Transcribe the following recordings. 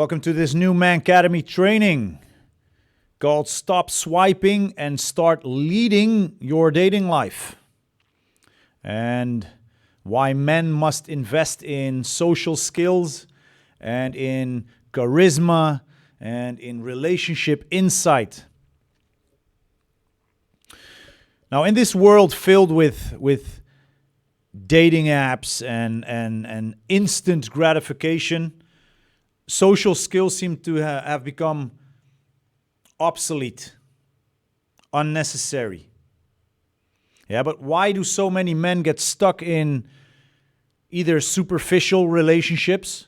Welcome to this new Man Academy training called Stop Swiping and Start Leading Your Dating Life. And why men must invest in social skills and in charisma and in relationship insight. Now, in this world filled with dating apps and instant gratification, social skills seem to have become obsolete, unnecessary. Yeah, but why do so many men get stuck in either superficial relationships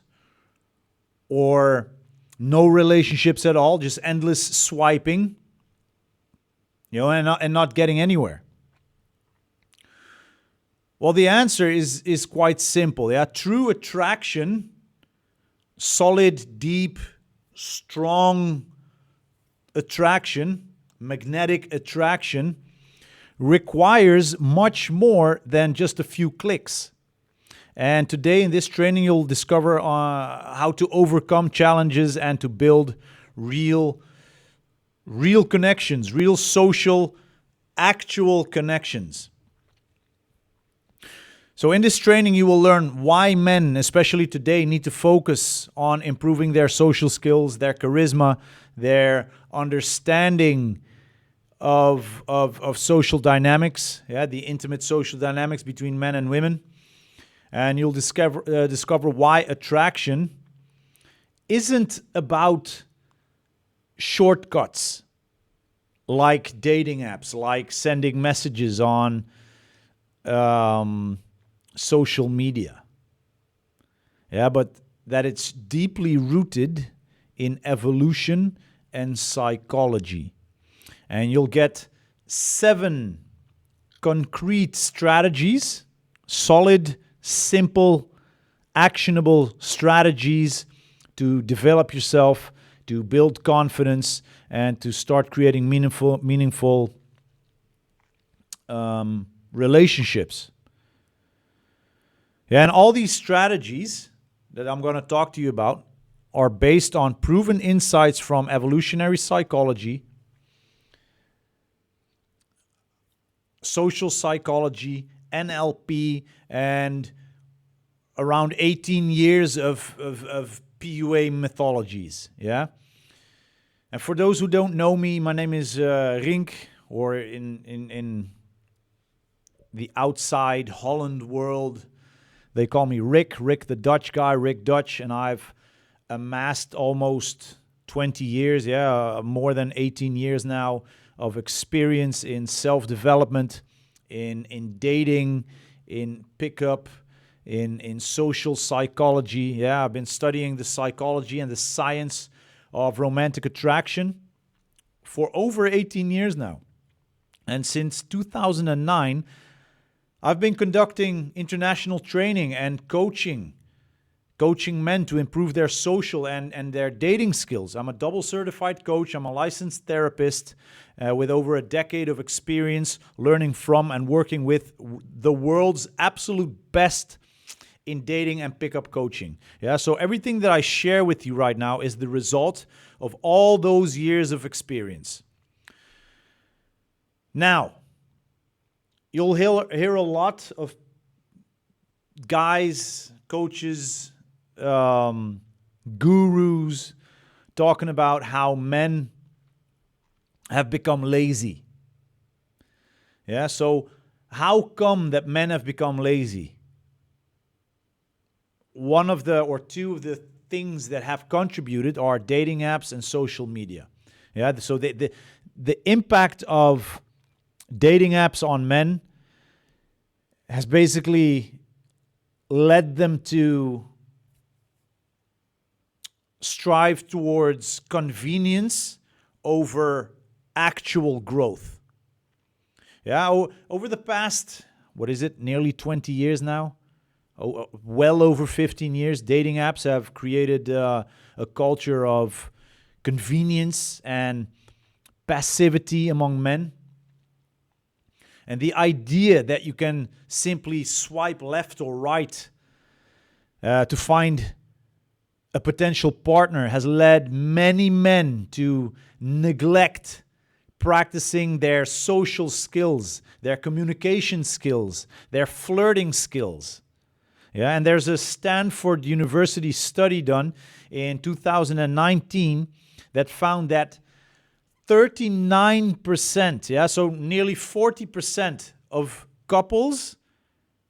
or no relationships at all, just endless swiping, and not getting anywhere? Well, the answer is quite simple. Yeah, true attraction, solid, deep, strong attraction, magnetic attraction, requires much more than just a few clicks. And today in this training, you'll discover how to overcome challenges and to build real connections, real social, actual connections. So in this training, you will learn why men, especially today, need to focus on improving their social skills, their charisma, their understanding of social dynamics, the intimate social dynamics between men and women. And you'll discover why attraction isn't about shortcuts like dating apps, like sending messages on social media. But that it's deeply rooted in evolution and psychology. And you'll get 7 concrete strategies, solid, simple, actionable strategies to develop yourself, to build confidence, and to start creating meaningful relationships. And all these strategies that I'm going to talk to you about are based on proven insights from evolutionary psychology, social psychology, NLP, and around 18 years of PUA mythologies. Yeah. And for those who don't know me, my name is Rink, or in the outside Holland world, they call me Rick the Dutch guy, Rick Dutch, and I've amassed almost 20 years, more than 18 years now of experience in self-development, in dating, in pickup, in social psychology. I've been studying the psychology and the science of romantic attraction for over 18 years now. And since 2009, I've been conducting international training and coaching men to improve their social and their dating skills. I'm a double certified coach. I'm a licensed therapist with over a decade of experience learning from and working with the world's absolute best in dating and pickup coaching. So everything that I share with you right now is the result of all those years of experience. Now, you'll hear a lot of guys, coaches, gurus talking about how men have become lazy. So how come that men have become lazy? One of the or two of the things that have contributed are dating apps and social media. So the impact of dating apps on men has basically led them to strive towards convenience over actual growth. Over the past, nearly 20 years now? Well over 15 years, dating apps have created a culture of convenience and passivity among men. And the idea that you can simply swipe left or right to find a potential partner has led many men to neglect practicing their social skills, their communication skills, their flirting skills. Yeah, and there's a Stanford University study done in 2019 that found that 39%, yeah, so nearly 40% of couples,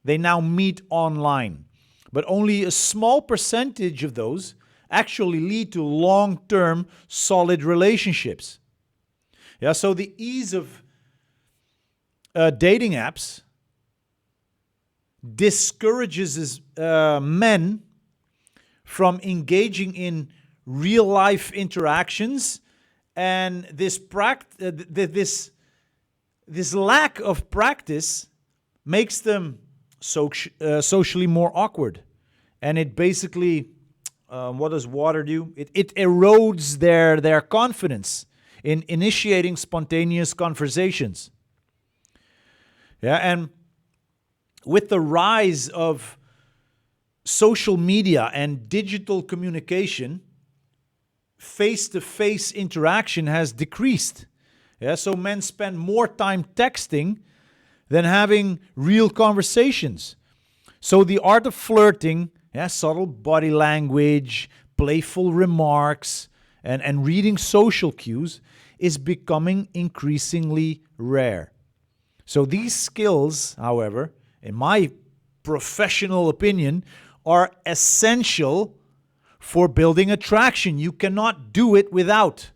they now meet online. But only a small percentage of those actually lead to long-term solid relationships. Yeah, so the ease of dating apps discourages men from engaging in real life interactions, and this lack of practice makes them socially more awkward. And it basically, what does water do? It erodes their confidence in initiating spontaneous conversations. Yeah, and with the rise of social media and digital communication, face-to-face interaction has decreased. Yeah, so men spend more time texting than having real conversations. So the art of flirting, yeah, subtle body language, playful remarks, and reading social cues is becoming increasingly rare. So these skills, however, in my professional opinion, are essential for building attraction. You cannot do it without.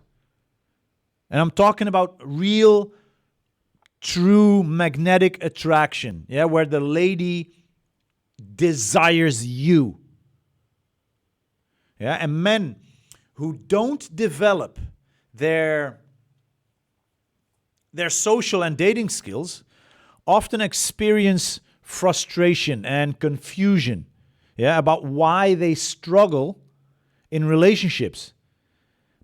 And I'm talking about real, true magnetic attraction, yeah, where the lady desires you. Yeah, and men who don't develop their social and dating skills often experience frustration and confusion, yeah, about why they struggle in relationships.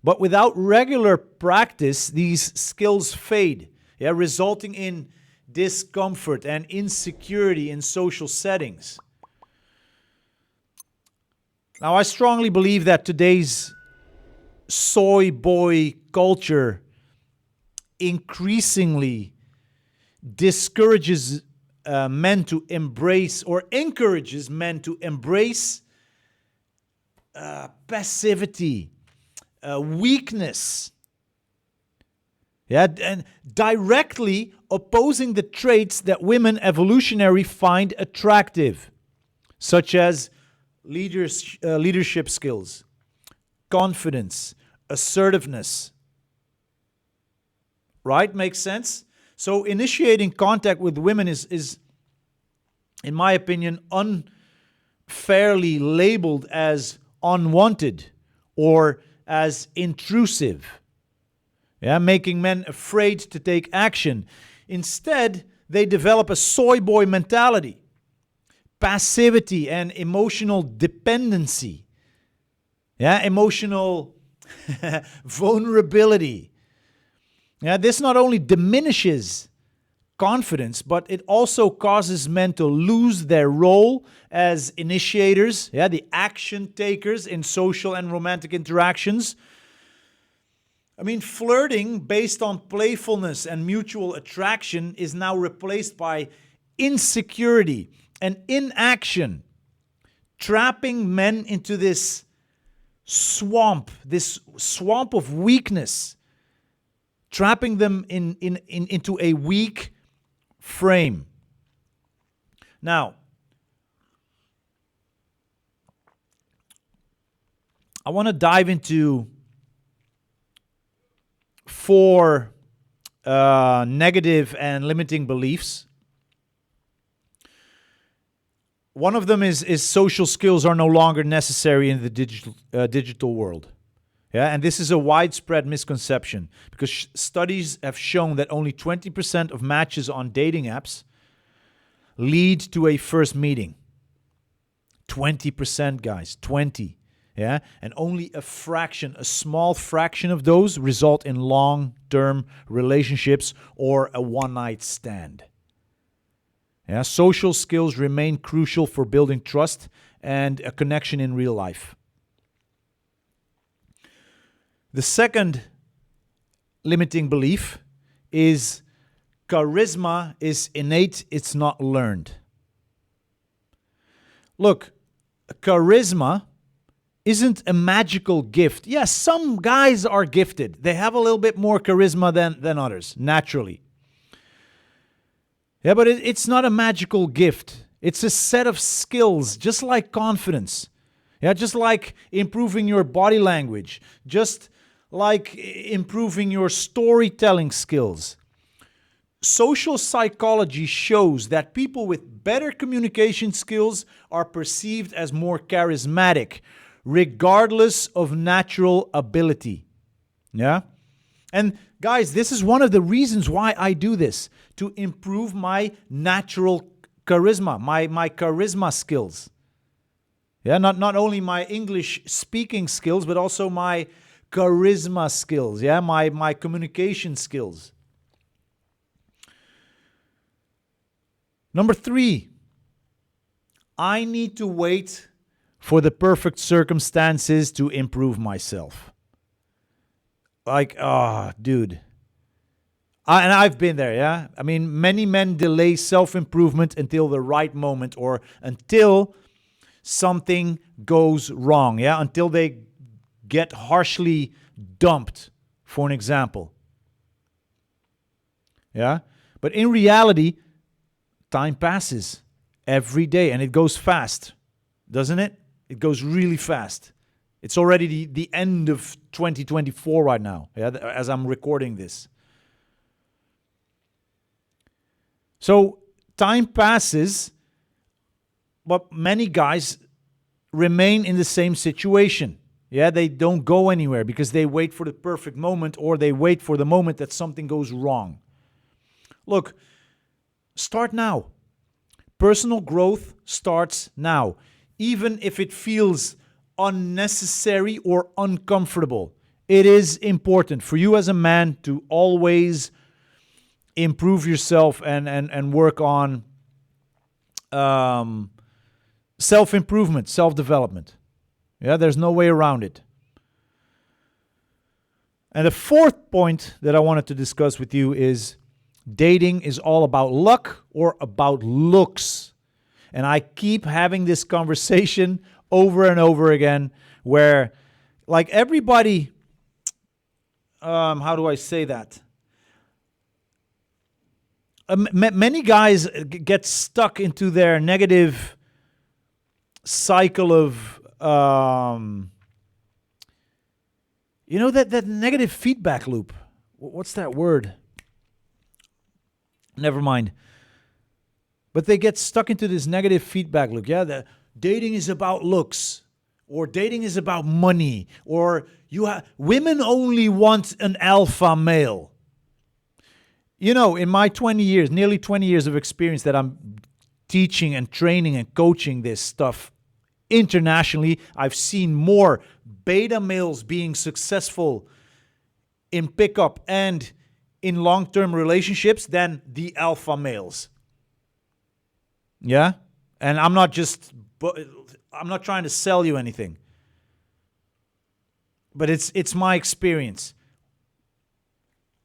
But without regular practice, these skills fade, yeah, resulting in discomfort and insecurity in social settings. Now, I strongly believe that today's soy boy culture increasingly discourages men to embrace, or encourages men to embrace passivity, weakness. Yeah, and directly opposing the traits that women evolutionary find attractive, such as leadership skills, confidence, assertiveness. Right? Makes sense? So initiating contact with women is, in my opinion, unfairly labeled as unwanted or as intrusive. Yeah, making men afraid to take action. Instead, they develop a soy boy mentality, passivity, and emotional dependency. Yeah, emotional vulnerability. Yeah, this not only diminishes confidence, but it also causes men to lose their role as initiators, yeah, the action takers in social and romantic interactions. I mean, flirting based on playfulness and mutual attraction is now replaced by insecurity and inaction, trapping men into this swamp of weakness, trapping them into a weak frame. Now, I want to dive into 4 negative and limiting beliefs. One of them is social skills are no longer necessary in the digital world. Yeah, and this is a widespread misconception because studies have shown that only 20% of matches on dating apps lead to a first meeting. 20%, guys, 20. Yeah, and only a small fraction of those result in long-term relationships or a one-night stand. Yeah, social skills remain crucial for building trust and a connection in real life. The second limiting belief is charisma is innate, it's not learned. Look, charisma isn't a magical gift. Yes, some guys are gifted. They have a little bit more charisma than others, naturally. Yeah, but it's not a magical gift. It's a set of skills, just like confidence. Yeah, just like improving your body language, just like improving your storytelling skills. Social psychology shows that people with better communication skills are perceived as more charismatic, regardless of natural ability. Yeah? And guys, this is one of the reasons why I do this, to improve my natural charisma, my charisma skills. Yeah, not only my English speaking skills, but also my charisma skills, yeah, my communication skills. Number 3, I need to wait for the perfect circumstances to improve myself. Like, dude. And I've been there, yeah? I mean, many men delay self-improvement until the right moment, or until something goes wrong, yeah? Until they get harshly dumped, for an example. Yeah? But in reality, time passes every day, and it goes fast, doesn't it? It goes really fast. It's already the end of 2024 right now, yeah, as I'm recording this. So time passes, but many guys remain in the same situation. Yeah, they don't go anywhere because they wait for the perfect moment, or they wait for the moment that something goes wrong. Look, start now. Personal growth starts now, even if it feels unnecessary or uncomfortable. It is important for you as a man to always improve yourself and work on self-improvement, self-development. Yeah, there's no way around it. And the fourth point that I wanted to discuss with you is dating is all about luck or about looks. And I keep having this conversation over and over again where, like, everybody, how do I say that? Many guys get stuck into their negative cycle of, that negative feedback loop. What's that word? Never mind. But they get stuck into this negative feedback loop. Yeah, the dating is about looks, or dating is about money, or women only want an alpha male. You know, in my 20 years, nearly 20 years of experience that I'm teaching and training and coaching this stuff internationally, I've seen more beta males being successful in pickup and in long-term relationships than the alpha males. Yeah? And I'm not trying to sell you anything. But it's my experience.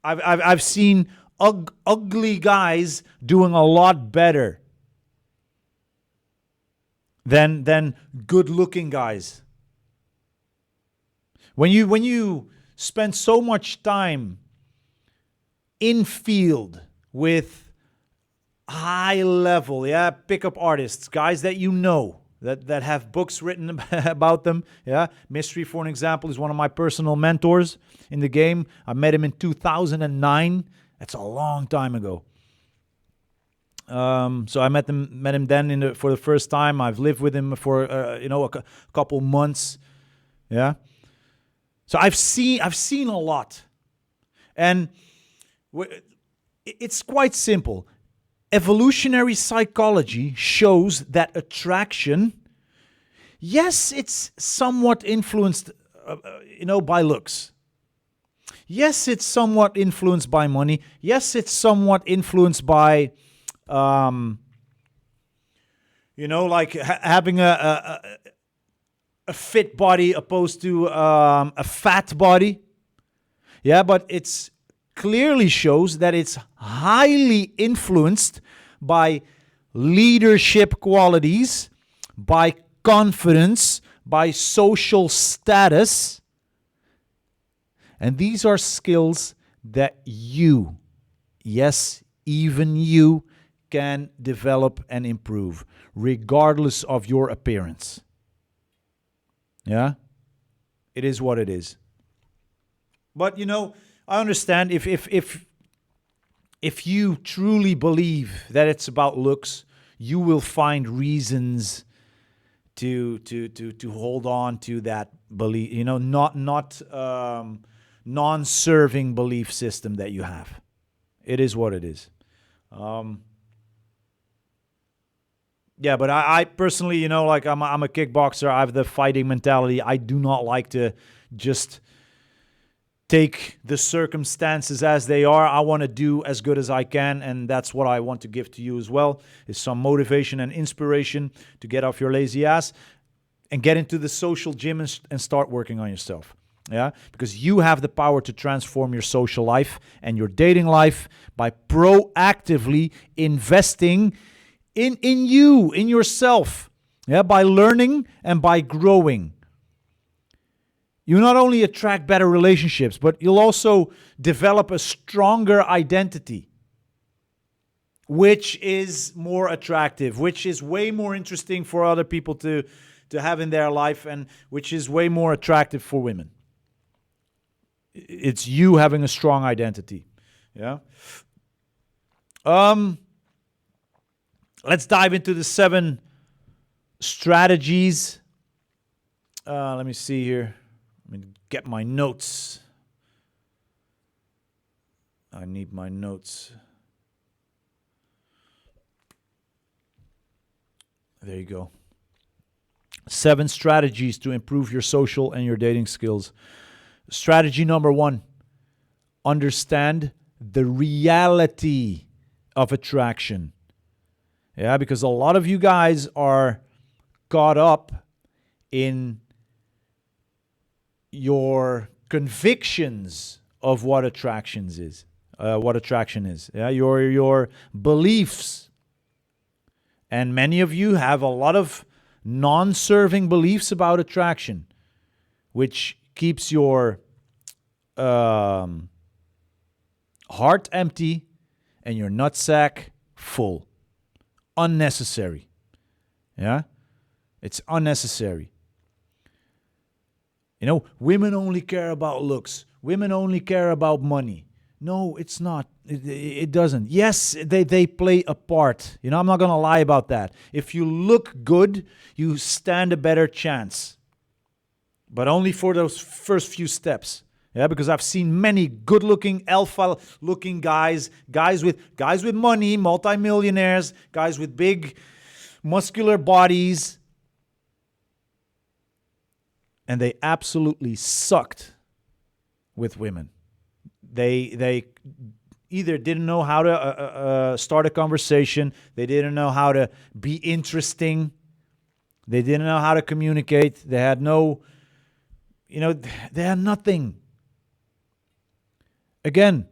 I've seen ugly guys doing a lot better than good-looking guys. When you spend so much time in field with high level, pickup artists, guys that you know, that have books written about them, Mystery, for an example, is one of my personal mentors in the game. I met him in 2009. That's a long time ago. So I met him then for the first time. I've lived with him for a couple months. Yeah. So I've seen a lot, and it's quite simple. Evolutionary psychology shows that attraction, yes, it's somewhat influenced, by looks. Yes, it's somewhat influenced by money. Yes, it's somewhat influenced by, having a fit body opposed to a fat body. Yeah, but it's clearly shows that it's highly influenced by leadership qualities, by confidence, by social status. And these are skills that you, yes, even you, can develop and improve, regardless of your appearance. Yeah? It is what it is. But I understand if you truly believe that it's about looks, you will find reasons to hold on to that belief, not non-serving belief system that you have. It is what it is. Yeah, but I personally, like I'm a kickboxer. I have the fighting mentality. I do not like to just take the circumstances as they are. I want to do as good as I can, and that's what I want to give to you as well, is some motivation and inspiration to get off your lazy ass and get into the social gym and start working on yourself. Yeah, because you have the power to transform your social life and your dating life by proactively investing in you, in yourself. Yeah, by learning and by growing. You not only attract better relationships, but you'll also develop a stronger identity, which is more attractive, which is way more interesting for other people to have in their life, and which is way more attractive for women. It's you having a strong identity. Yeah. Let's dive into the 7 strategies. Let me see here. Let me get my notes. I need my notes. There you go. 7 strategies to improve your social and your dating skills. Strategy number 1, understand the reality of attraction. Yeah, because a lot of you guys are caught up in your convictions of what attraction is. Yeah, your beliefs. And many of you have a lot of non-serving beliefs about attraction, which keeps your heart empty and your nutsack full. Unnecessary. Yeah? It's unnecessary. Women only care about looks. Women only care about money. No, it's not. It doesn't. Yes, they play a part. I'm not going to lie about that. If you look good, you stand a better chance. But only for those first few steps. Yeah, because I've seen many good-looking, alpha-looking guys with money, multimillionaires, guys with big, muscular bodies, and they absolutely sucked with women. They either didn't know how to start a conversation, they didn't know how to be interesting, they didn't know how to communicate, they had they had nothing. Again,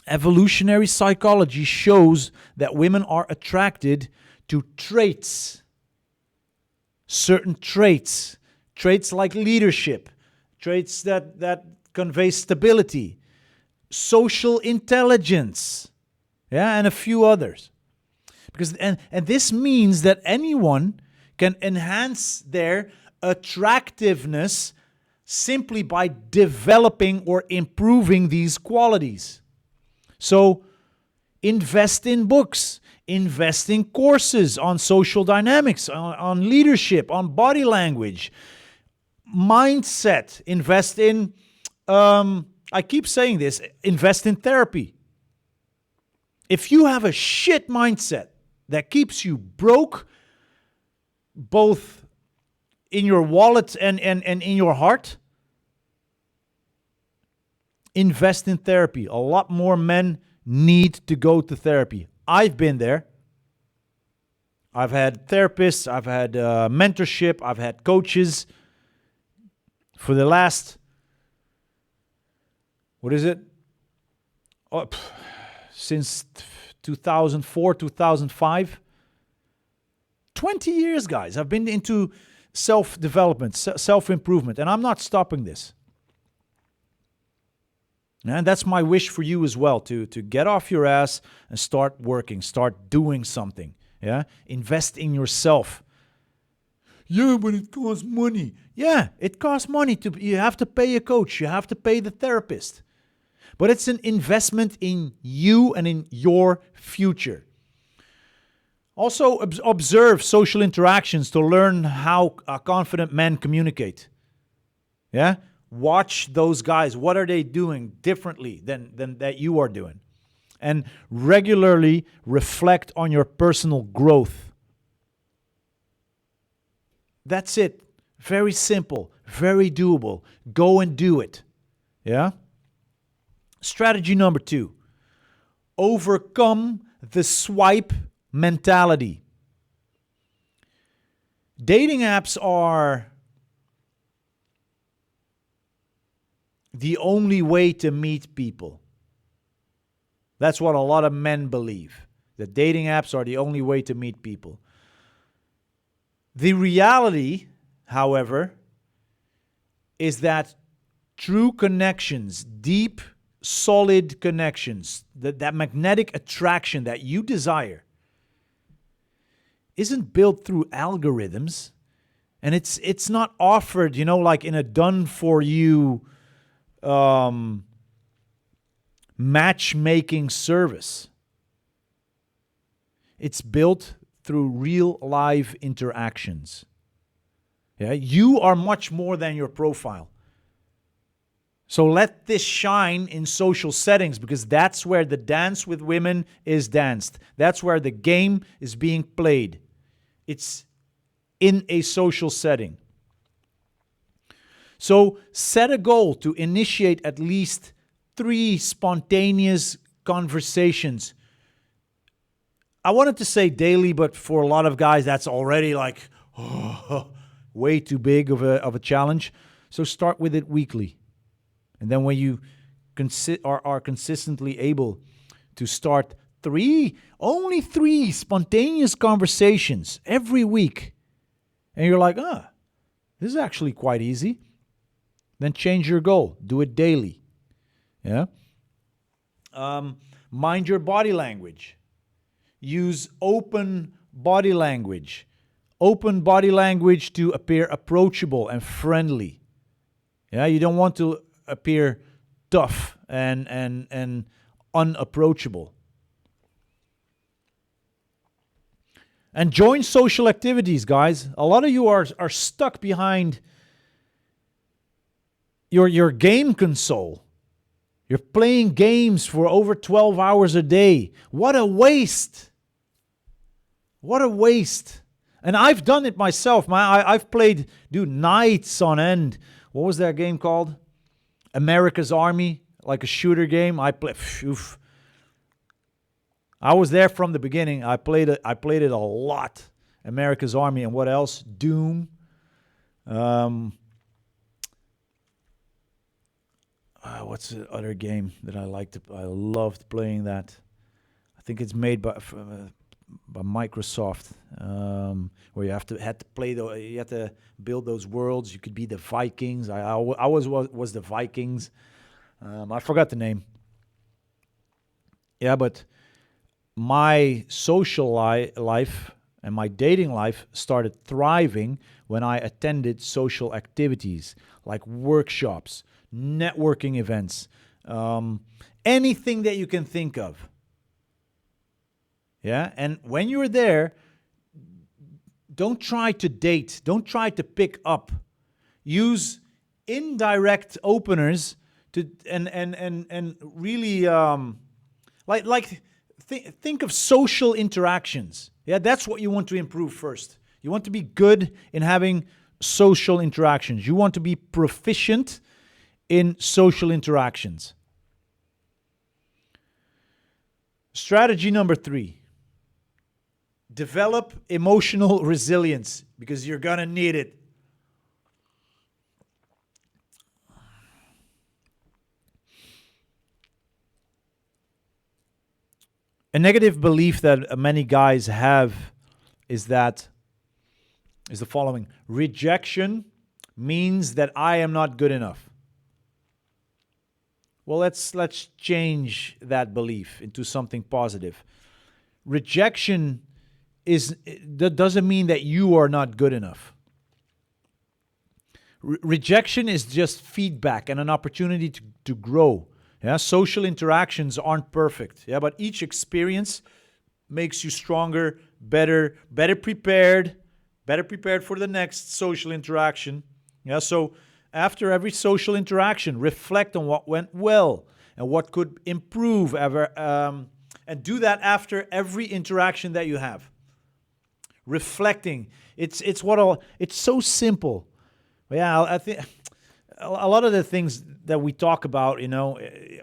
evolutionary psychology shows that women are attracted to traits, certain traits like leadership, traits that convey stability, social intelligence, and a few others. Because and this means that anyone can enhance their attractiveness simply by developing or improving these qualities. So invest in books, invest in courses on social dynamics, on leadership, on body language, mindset, invest in, I keep saying this, invest in therapy. If you have a shit mindset that keeps you broke, both in your wallet and in your heart, invest in therapy. A lot more men need to go to therapy. I've been there. I've had therapists, I've had mentorship, I've had coaches. For the last what is it? Oh, since 2004, 2005. 20 years, guys. I've been into self-development, self-improvement, and I'm not stopping this. And that's my wish for you as well, to get off your ass and start working, start doing something. Yeah? Invest in yourself. Yeah, but it costs money. Yeah, it costs money. You have to pay a coach. You have to pay the therapist. But it's an investment in you and in your future. Also, observe social interactions to learn how confident men communicate. Yeah? Watch those guys. What are they doing differently than that you are doing? And regularly reflect on your personal growth. That's it. Very simple, very doable. Go and do it. Yeah? Strategy number 2. Overcome the swipe mentality. Dating apps are the only way to meet people. That's what a lot of men believe. That dating apps are the only way to meet people. The reality, however, is that true connections, deep, solid connections, that magnetic attraction that you desire, isn't built through algorithms, and it's not offered, like in a done-for-you matchmaking service. It's built through real live interactions. Yeah, you are much more than your profile. So let this shine in social settings, because that's where the dance with women is danced. That's where the game is being played. It's in a social setting. So set a goal to initiate at least 3 spontaneous conversations. I wanted to say daily, but for a lot of guys, that's already like way too big of a challenge. So start with it weekly. And then when you are consistently able to start only 3 spontaneous conversations every week, and you're like, this is actually quite easy, then change your goal. Do it daily. Yeah. Mind your body language. Use open body language. Open body language to appear approachable and friendly. Yeah, you don't want to appear tough and unapproachable. And join social activities, guys. A lot of you are stuck behind your game console. You're playing games for over 12 hours a day. What a waste. What a waste. And I've done it myself. I've played, nights on end. What was that game called? America's Army, like a shooter game. I was there from the beginning. I played it a lot. America's Army, and what else? Doom. What's the other game that I liked? I loved playing that. I think it's made by Microsoft, where you had to play you had to build those worlds. You could be the Vikings. I was the Vikings. I forgot the name. Yeah, but my social life and my dating life started thriving when I attended social activities like workshops, networking events, anything that you can think of. Yeah, and when you're there, don't try to date. Don't try to pick up. Use indirect openers to and really think of social interactions. Yeah, that's what you want to improve first. You want to be good in having social interactions. You want to be proficient in social interactions. Strategy number 3. Develop emotional resilience, because you're going to need it. A negative belief that many guys have is that is the following: rejection means that I am not good enough. Well, let's change that belief into something positive. Rejection that doesn't mean that you are not good enough. Rejection is just feedback and an opportunity to grow. Yeah, social interactions aren't perfect. Yeah, but each experience makes you stronger, better prepared for the next social interaction. Yeah, so after every social interaction, reflect on what went well and what could improve and do that after every interaction that you have. Reflecting, it's so simple. Yeah, I think a lot of the things that we talk about,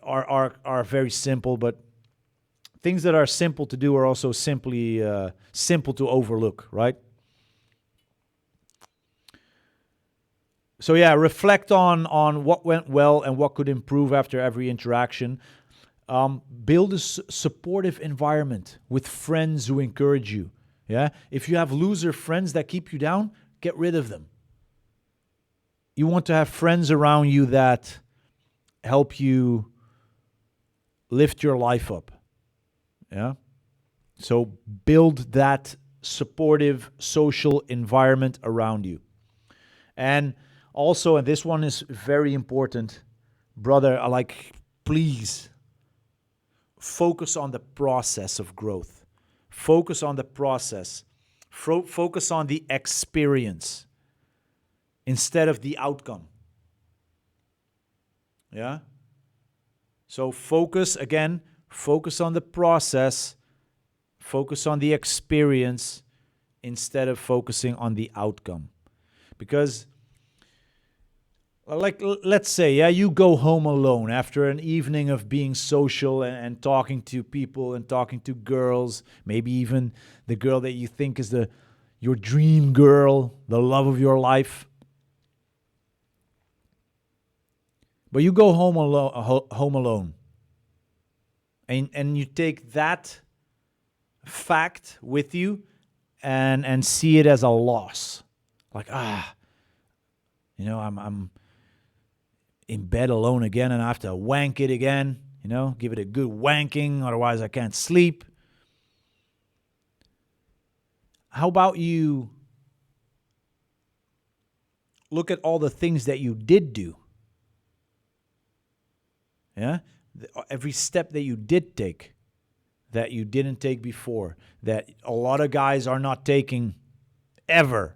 are very simple, but things that are simple to do are also simply simple to overlook, right? So yeah, reflect on what went well and what could improve after every interaction. Build a supportive environment with friends who encourage you. Yeah, if you have loser friends that keep you down, get rid of them. You want to have friends around you that help you lift your life up. Yeah. So build that supportive social environment around you. And also, and this one is very important, brother, please focus on the process of growth. Focus on the process. Focus on the experience instead of the outcome. Yeah? So focus on the process, focus on the experience instead of focusing on the outcome. Because, let's say, yeah, you go home alone after an evening of being social and talking to people and talking to girls, maybe even the girl that you think is your dream girl, the love of your life. But you go home alone, and you take that fact with you and see it as a loss. Like, I'm in bed alone again and I have to wank it again, give it a good wanking, otherwise I can't sleep. How about you look at all the things that you did do? Yeah? Every step that you did take that you didn't take before, that a lot of guys are not taking ever.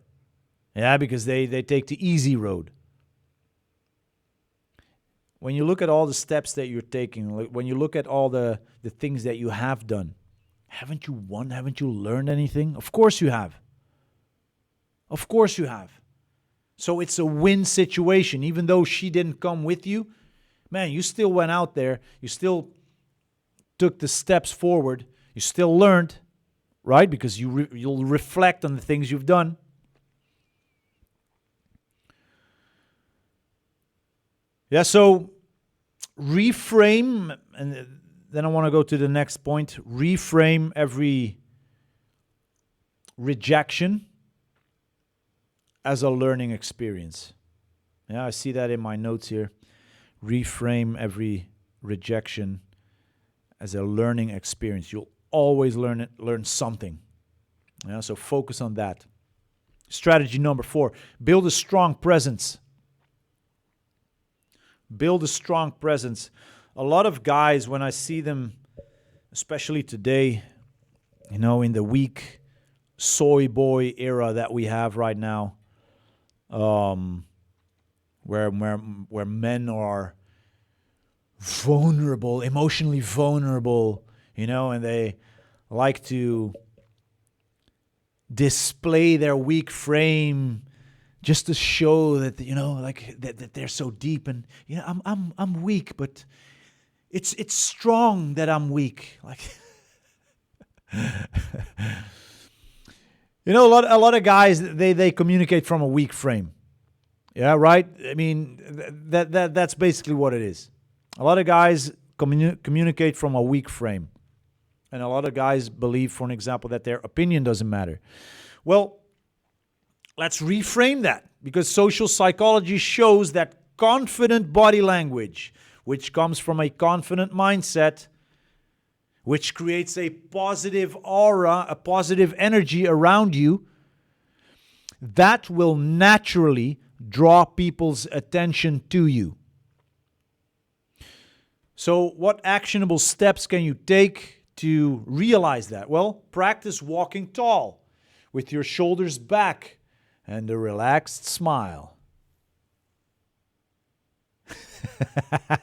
Yeah, because they take the easy road. When you look at all the steps that you're taking, when you look at all the things that you have done, haven't you won? Haven't you learned anything? Of course you have. Of course you have. So it's a win situation. Even though she didn't come with you, man, you still went out there. You still took the steps forward. You still learned, right? Because you'll reflect on the things you've done. Yeah, so reframe, and then I want to go to the next point. Reframe every rejection as a learning experience. Yeah, I see that in my notes here. Reframe every rejection as a learning experience. You'll always learn something. Yeah, so focus on that. Strategy number 4, build a strong presence. Build a strong presence. A lot of guys, when I see them, especially today, in the weak soy boy era that we have right now, where men are vulnerable, emotionally vulnerable, and they like to display their weak frame just to show that that they're so deep, and I'm weak, but it's strong that I'm weak. Like a lot of guys, they communicate from a weak frame. Yeah, right? I mean, that's basically what it is. A lot of guys communicate from a weak frame. And a lot of guys believe, for an example, that their opinion doesn't matter. Well, let's reframe that, because social psychology shows that confident body language, which comes from a confident mindset, which creates a positive aura, a positive energy around you, that will naturally draw people's attention to you. So, what actionable steps can you take to realize that? Well, practice walking tall with your shoulders back and a relaxed smile.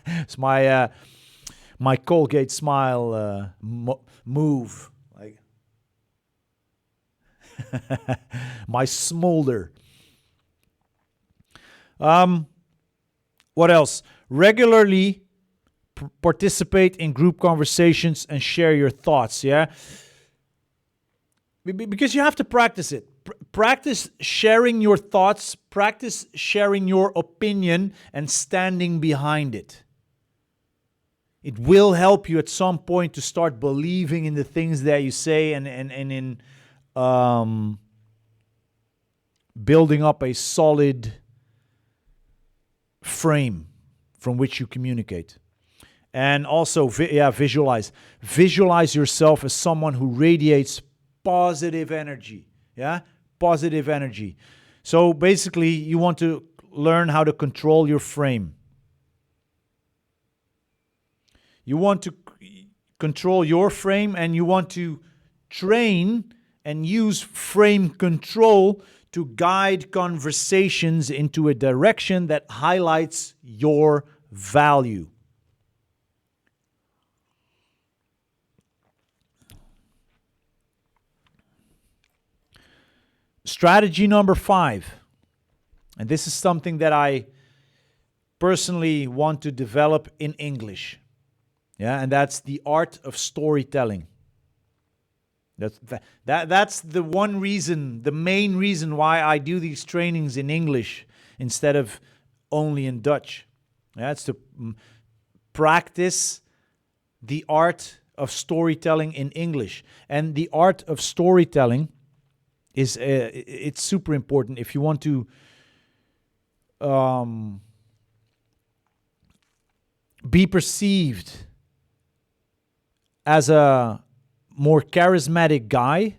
It's my Colgate smile move, like my smolder. What else? Regularly participate in group conversations and share your thoughts. Yeah, because you have to practice it. Practice sharing your thoughts. Practice sharing your opinion and standing behind it. It will help you at some point to start believing in the things that you say, and in building up a solid frame from which you communicate. And also, visualize. Visualize yourself as someone who radiates positive energy. Yeah? Positive energy. So basically, you want to learn how to control your frame. You want to control your frame, and you want to train and use frame control to guide conversations into a direction that highlights your value. Strategy number 5, and this is something that I personally want to develop in English. Yeah, and that's the art of storytelling. That's the one reason, the main reason why I do these trainings in English instead of only in Dutch. Yeah, it's to practice the art of storytelling in English. And the art of storytelling is it's super important if you want to be perceived as a more charismatic guy.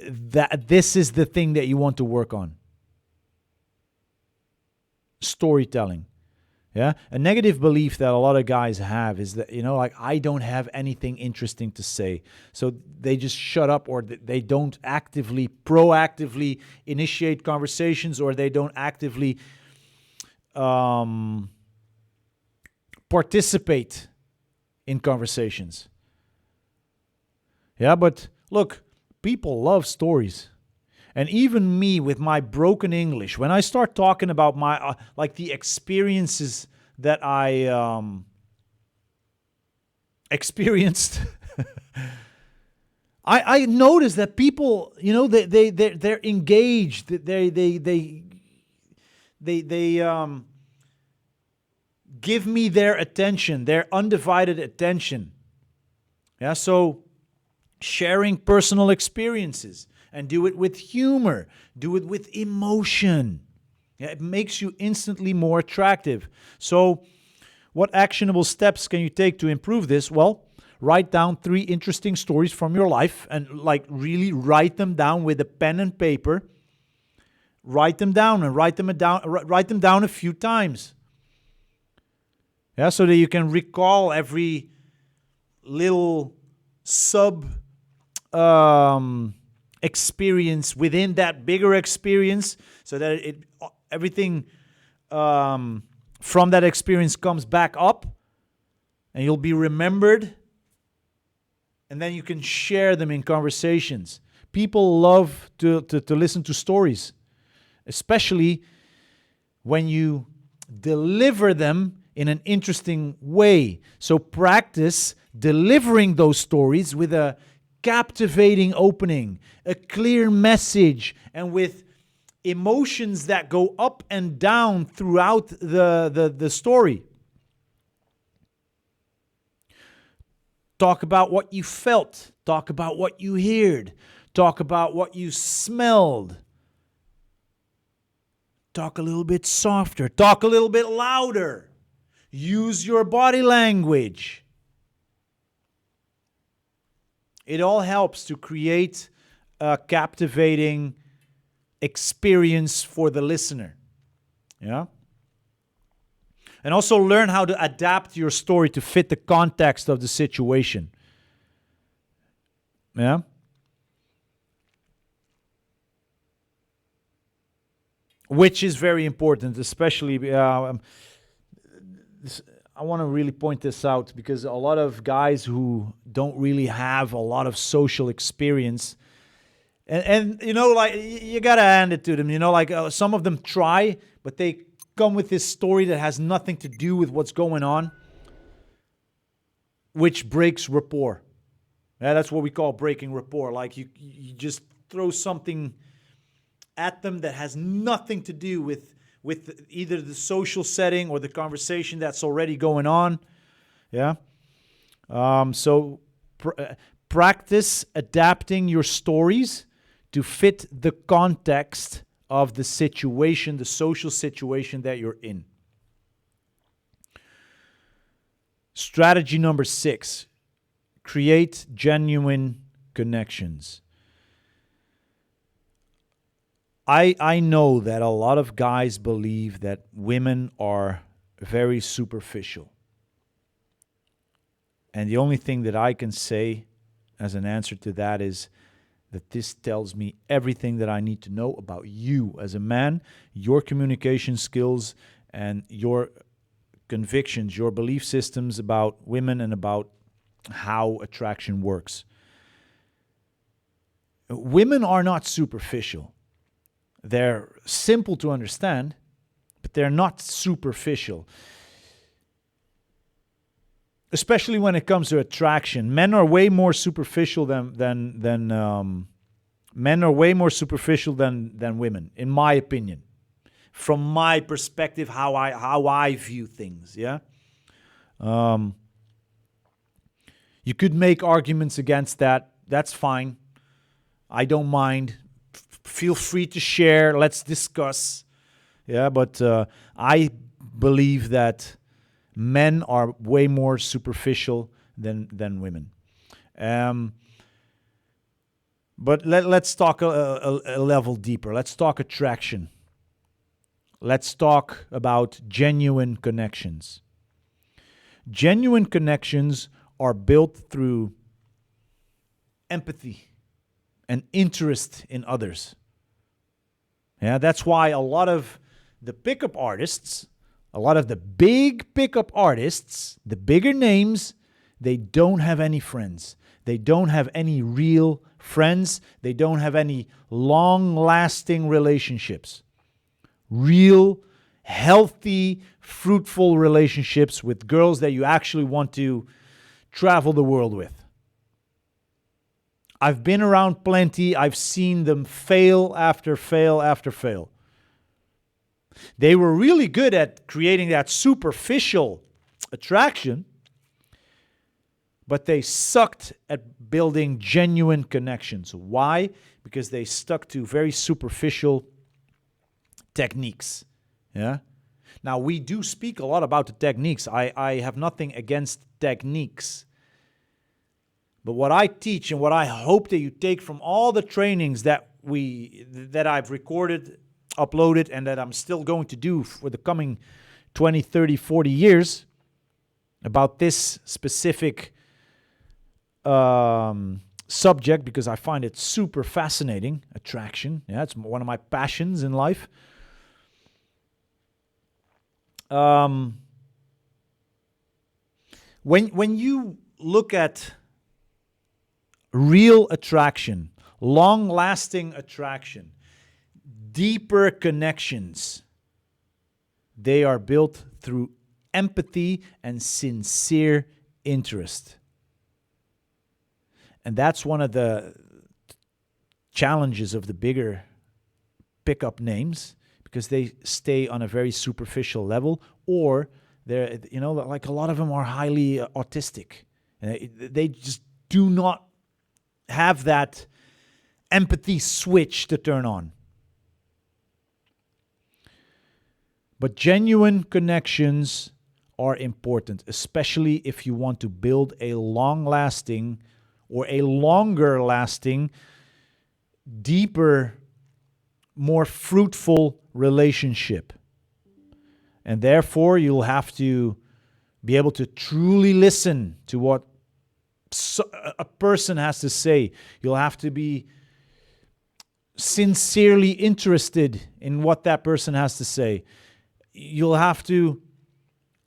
That this is the thing that you want to work on. Storytelling. Yeah, a negative belief that a lot of guys have is that, like, I don't have anything interesting to say. So they just shut up, or they don't proactively initiate conversations, or they don't actively participate in conversations. Yeah, but look, people love stories. And even me, with my broken English, when I start talking about my the experiences that I experienced, I notice that people, they're engaged. They give me their attention, their undivided attention. Yeah, so sharing personal experiences. And do it with humor. Do it with emotion. Yeah, it makes you instantly more attractive. So, what actionable steps can you take to improve this? Well, write down 3 interesting stories from your life, and really write them down with a pen and paper. Write them down and write them down a few times. Yeah, so that you can recall every little experience within that bigger experience, so that everything from that experience comes back up, and you'll be remembered, and then you can share them in conversations. People love to listen to stories, especially when you deliver them in an interesting way. So practice delivering those stories with a captivating opening, a clear message, and with emotions that go up and down throughout the story. Talk about what you felt. Talk about what you heard. Talk about what you smelled. Talk a little bit softer. Talk a little bit louder. Use your body language. It all helps to create a captivating experience for the listener. Yeah? And also learn how to adapt your story to fit the context of the situation. Yeah? Which is very important, especially I want to really point this out because a lot of guys who don't really have a lot of social experience, and you know, like you gotta hand it to them. You know, like some of them try, but they come with this story that has nothing to do with what's going on, which breaks rapport. Yeah, that's what we call breaking rapport. Like you just throw something at them that has nothing to do with either the social setting or the conversation that's already going on. Yeah. So practice adapting your stories to fit the context of the situation, the social situation that you're in. Strategy number 6, create genuine connections. I know that a lot of guys believe that women are very superficial. And the only thing that I can say as an answer to that is that this tells me everything that I need to know about you as a man, your communication skills, and your convictions, your belief systems about women and about how attraction works. Women are not superficial. They're simple to understand, but they're not superficial. Especially when it comes to attraction, men are way more superficial than men are way more superficial than women, in my opinion. From my perspective, how I view things. Yeah. You could make arguments against that. That's fine. I don't mind. Feel free to share. Let's discuss. Yeah, but I believe that men are way more superficial than women. But let's talk a level deeper. Let's talk attraction. Let's talk about genuine connections. Genuine connections are built through empathy and interest in others. Yeah, that's why a lot of the pickup artists, a lot of the big pickup artists, the bigger names, they don't have any friends. They don't have any real friends. They don't have any long-lasting relationships. Real, healthy, fruitful relationships with girls that you actually want to travel the world with. I've been around plenty. I've seen them fail after fail after fail. They were really good at creating that superficial attraction, but they sucked at building genuine connections. Why? Because they stuck to very superficial techniques. Yeah. Now, we do speak a lot about the techniques. I have nothing against techniques. But what I teach and what I hope that you take from all the trainings that I've recorded, uploaded, and that I'm still going to do for the coming 20, 30, 40 years about this specific subject, because I find it super fascinating, attraction. Yeah, it's one of my passions in life. When you look at real attraction, long-lasting attraction, deeper connections, they are built through empathy and sincere interest. And that's one of the challenges of the bigger pickup names, because they stay on a very superficial level, or they're, like a lot of them are highly autistic. They just do not have that empathy switch to turn on. But genuine connections are important, especially if you want to build a long-lasting or a longer-lasting, deeper, more fruitful relationship. And therefore, you'll have to be able to truly listen to what a person has to say. You'll have to be sincerely interested in what that person has to say. You'll have to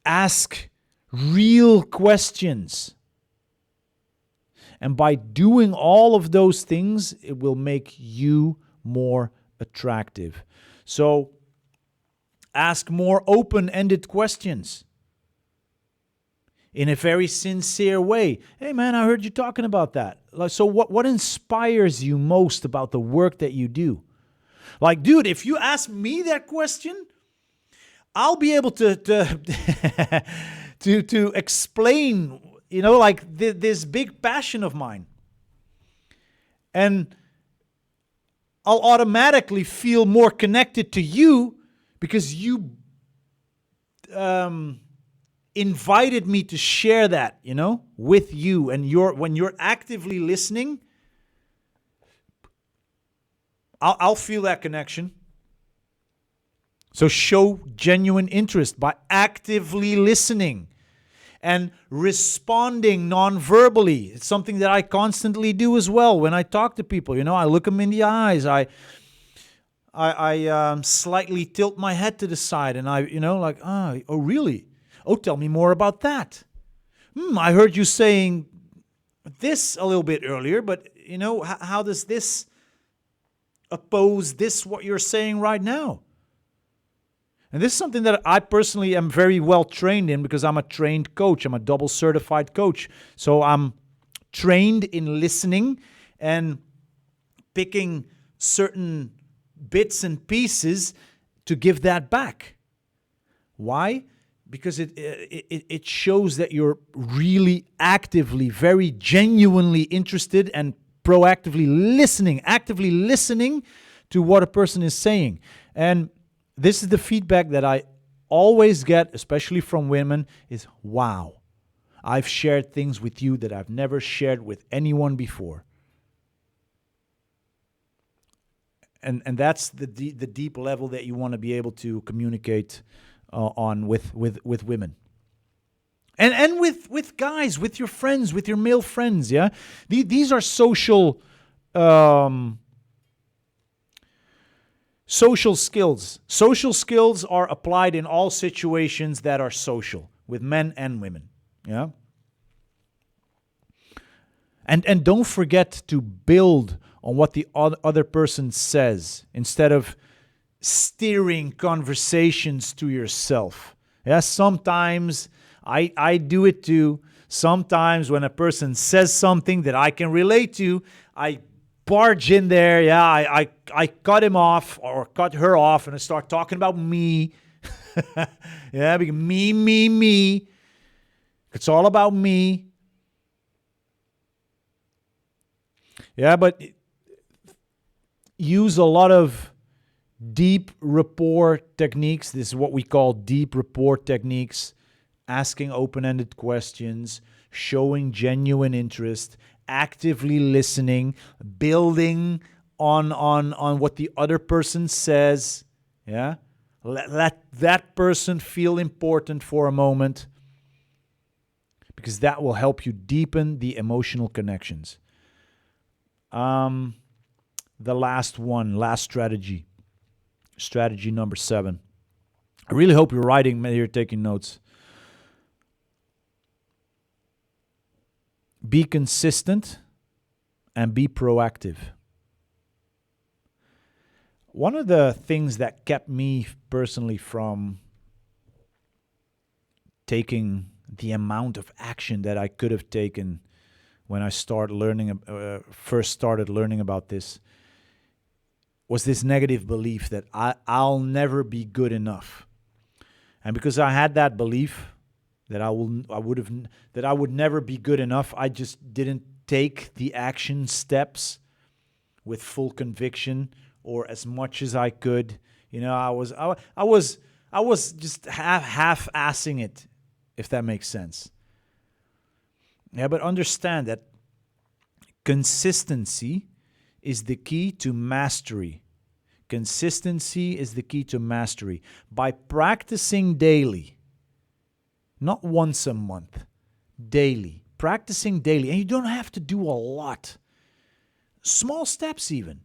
ask real questions. And by doing all of those things, it will make you more attractive. So, ask more open-ended questions in a very sincere way. Hey man, I heard you talking about that. So what inspires you most about the work that you do? Like, dude, if you ask me that question, I'll be able to to explain, like this big passion of mine. And I'll automatically feel more connected to you because you invited me to share that, with you. And when you're actively listening, I'll feel that connection. So show genuine interest by actively listening and responding non-verbally. It's something that I constantly do as well when I talk to people. I look them in the eyes. I slightly tilt my head to the side and oh, really? Oh, tell me more about that. I heard you saying this a little bit earlier, but how does this oppose this, what you're saying right now? And this is something that I personally am very well trained in because I'm a trained coach. I'm a double certified coach. So I'm trained in listening and picking certain bits and pieces to give that back. Why? Because it shows that you're really actively, very genuinely interested and proactively listening, actively listening to what a person is saying. And this is the feedback that I always get, especially from women, is, wow, I've shared things with you that I've never shared with anyone before. And that's the deep level that you want to be able to communicate on with women. And with guys, with your friends, with your male friends, yeah? These are social skills. Social skills are applied in all situations that are social, with men and women. Yeah. And don't forget to build on what the other person says instead of steering conversations to yourself. Yeah. Sometimes I do it too. Sometimes when a person says something that I can relate to, I barge in there, yeah, I cut him off or cut her off and I start talking about me. Yeah, because me. It's all about me. Yeah, but use a lot of deep rapport techniques. This is what we call deep rapport techniques. Asking open-ended questions, showing genuine interest, actively listening, building on what the other person says. Yeah, let that person feel important for a moment, because that will help you deepen the emotional connections. The last strategy number 7. I really hope you're writing, maybe you're taking notes. Be consistent and be proactive. One of the things that kept me personally from taking the amount of action that I could have taken when I first started learning about this was this negative belief that I'll never be good enough. And because I had that belief, that that I would never be good enough. I just didn't take the action steps with full conviction or as much as I could. I was just half-assing it, if that makes sense. Yeah, but understand that consistency is the key to mastery. Consistency is the key to mastery. By practicing daily, not once a month, daily, practicing daily, and you don't have to do a lot. Small steps even.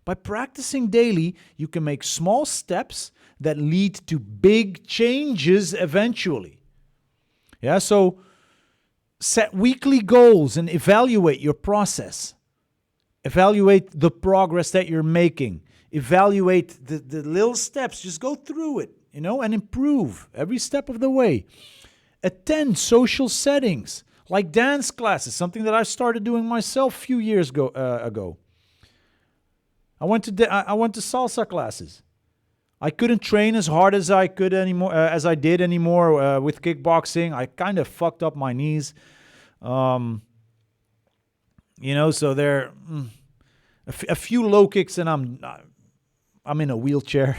By practicing daily, you can make small steps that lead to big changes eventually. Yeah, so set weekly goals and evaluate your process. Evaluate the progress that you're making. Evaluate the little steps. Just go through it, and improve every step of the way. Attend social settings like dance classes, something that I started doing myself a few years ago. I went to salsa classes. I couldn't train as hard as I could anymore, as I did anymore with kickboxing. I kind of fucked up my knees. So there a few low kicks and I'm in a wheelchair.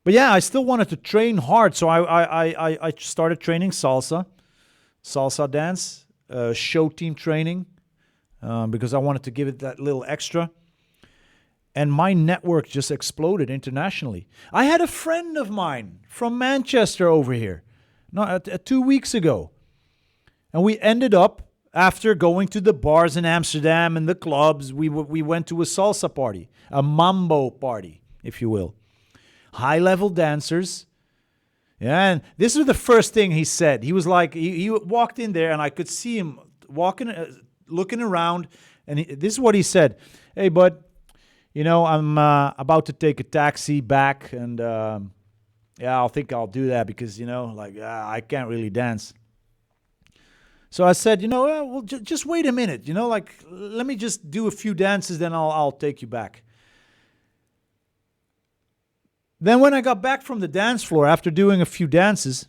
But yeah, I still wanted to train hard, so I started training salsa dance, show team training, because I wanted to give it that little extra. And my network just exploded internationally. I had a friend of mine from Manchester over here, 2 weeks ago. And we ended up, after going to the bars in Amsterdam and the clubs, we went to a salsa party, a mambo party, if you will. High-level dancers. Yeah, and this was the first thing he said. He was like, he walked in there, and I could see him walking, looking around, and this is what he said. Hey, bud, I'm about to take a taxi back, and I think I'll do that because, I can't really dance. So I said, well, just wait a minute, let me just do a few dances, then I'll take you back. Then when I got back from the dance floor after doing a few dances,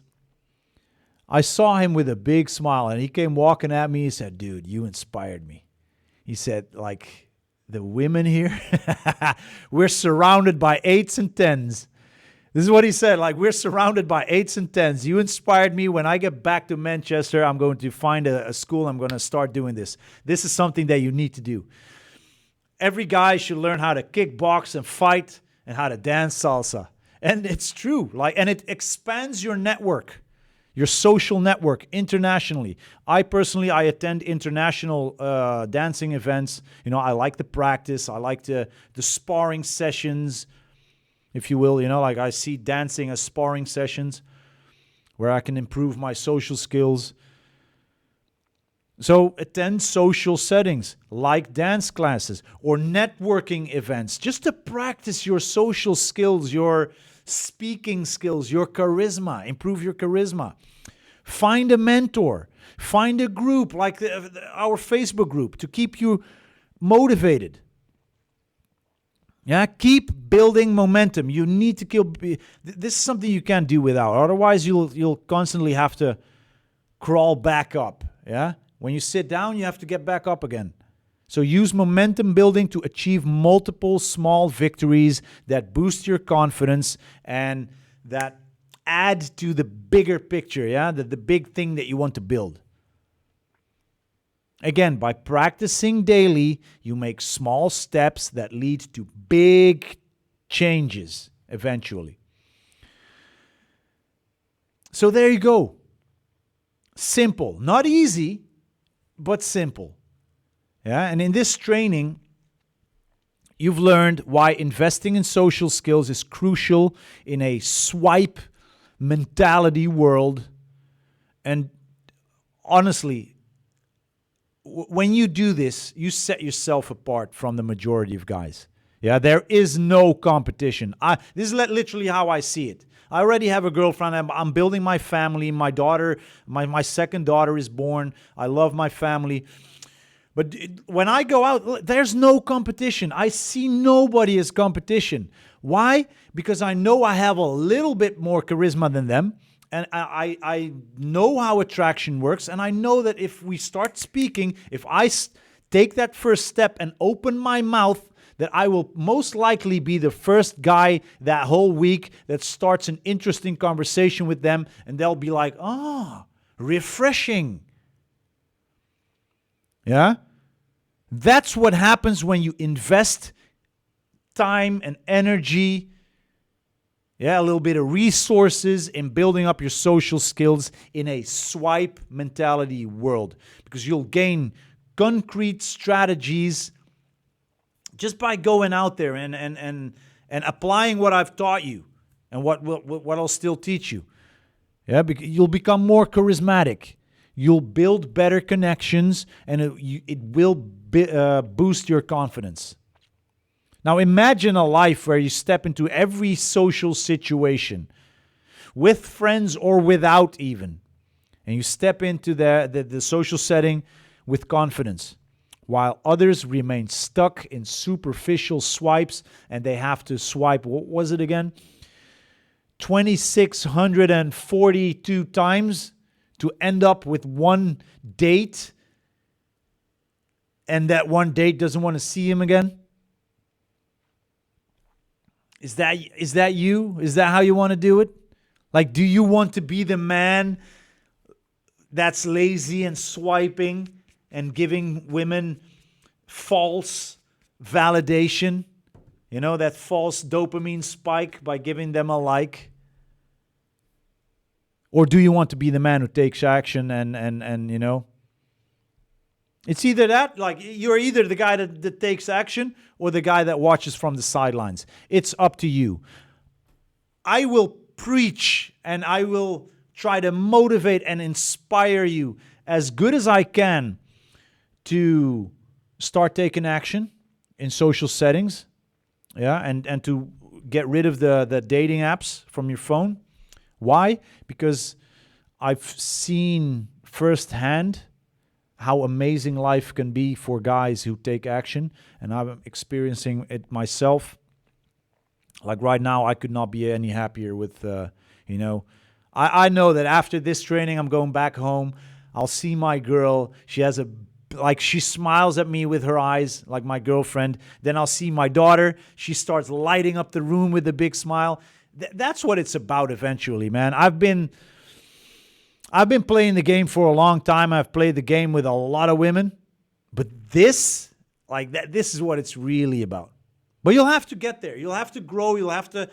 I saw him with a big smile, and he came walking at me. He said, dude, you inspired me. He said, the women here, we're surrounded by 8s and 10s. This is what he said, we're surrounded by 8s and 10s. You inspired me. When I get back to Manchester, I'm going to find a school. I'm going to start doing this. This is something that you need to do. Every guy should learn how to kickbox and fight and how to dance salsa. And it's true. And it expands your network, your social network internationally. I attend international dancing events. I like the practice. I like the sparring sessions, if you will. I see dancing as sparring sessions where I can improve my social skills. So attend social settings like dance classes or networking events just to practice your social skills, your speaking skills, your charisma, improve your charisma. Find a mentor, find a group like our Facebook group to keep you motivated. Yeah, keep building momentum. You need to this is something you can't do without. Otherwise, you'll constantly have to crawl back up. Yeah. When you sit down, you have to get back up again. So use momentum building to achieve multiple small victories that boost your confidence and that add to the bigger picture, the big thing that you want to build. Again, by practicing daily, you make small steps that lead to big changes eventually. So there you go. Simple, not easy, but simple. Yeah, and in this training, you've learned why investing in social skills is crucial in a swipe mentality world. And honestly, when you do this, you set yourself apart from the majority of guys. Yeah, there is no competition. This is literally how I see it. I already have a girlfriend. I'm building my family. My daughter, my second daughter is born. I love my family. But when I go out, there's no competition. I see nobody as competition. Why? Because I know I have a little bit more charisma than them. And I know how attraction works. And I know that if we start speaking, if I take that first step and open my mouth, that I will most likely be the first guy that whole week that starts an interesting conversation with them. And they'll be like, oh, refreshing. Yeah? That's what happens when you invest time and energy, a little bit of resources in building up your social skills in a swipe mentality world. Because you'll gain concrete strategies just by going out there and applying what I've taught you and what I'll still teach you. Yeah, you'll become more charismatic. You'll build better connections, and it will boost your confidence. Now imagine a life where you step into every social situation, with friends or without even, and you step into the social setting with confidence, while others remain stuck in superficial swipes, and they have to swipe, what was it again? 2,642 times to end up with one date, and that one date doesn't want to see him again? Is that you? Is that how you want to do it? Like, do you want to be the man that's lazy and swiping and giving women false validation? You know, that false dopamine spike by giving them a like? Or do you want to be the man who takes action and you know? It's either that, like you're either the guy that takes action or the guy that watches from the sidelines. It's up to you. I will preach and I will try to motivate and inspire you as good as I can to start taking action in social settings. Yeah, and to get rid of the dating apps from your phone. Why? Because I've seen firsthand how amazing life can be for guys who take action, and I'm experiencing it myself. Like right now, I could not be any happier with, you know, I know that after this training, I'm going back home. I'll see my girl. She has she smiles at me with her eyes, like my girlfriend. Then I'll see my daughter. She starts lighting up the room with a big smile. That's what it's about eventually, man. I've been playing the game for a long time. I've played the game with a lot of women. But this is what it's really about. But you'll have to get there. You'll have to grow. You'll have to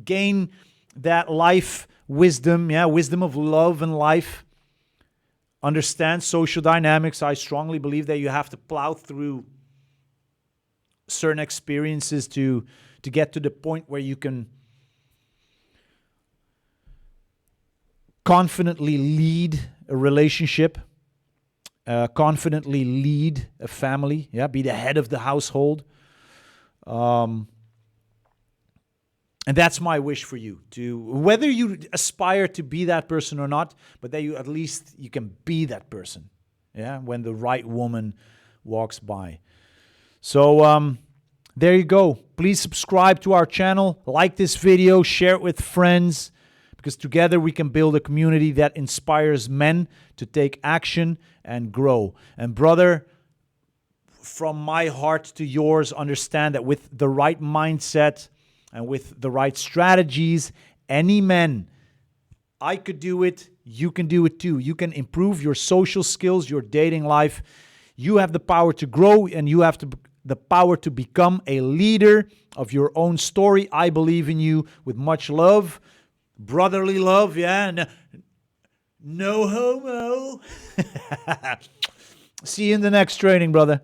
gain that life wisdom, wisdom of love and life. Understand social dynamics. I strongly believe that you have to plow through certain experiences to get to the point where you can confidently lead a relationship, confidently lead a family, be the head of the household. And that's my wish for you, to whether you aspire to be that person or not, but that you at least you can be that person, when the right woman walks by. So there you go. Please subscribe to our channel, like this video, share it with friends, because together we can build a community that inspires men to take action and grow. And brother, from my heart to yours, understand that with the right mindset and with the right strategies, any man, I could do it, you can do it too. You can improve your social skills, your dating life. You have the power to grow, and you have the power to become a leader of your own story. I believe in you with much love. Brotherly love, no homo. See you in the next training, brother.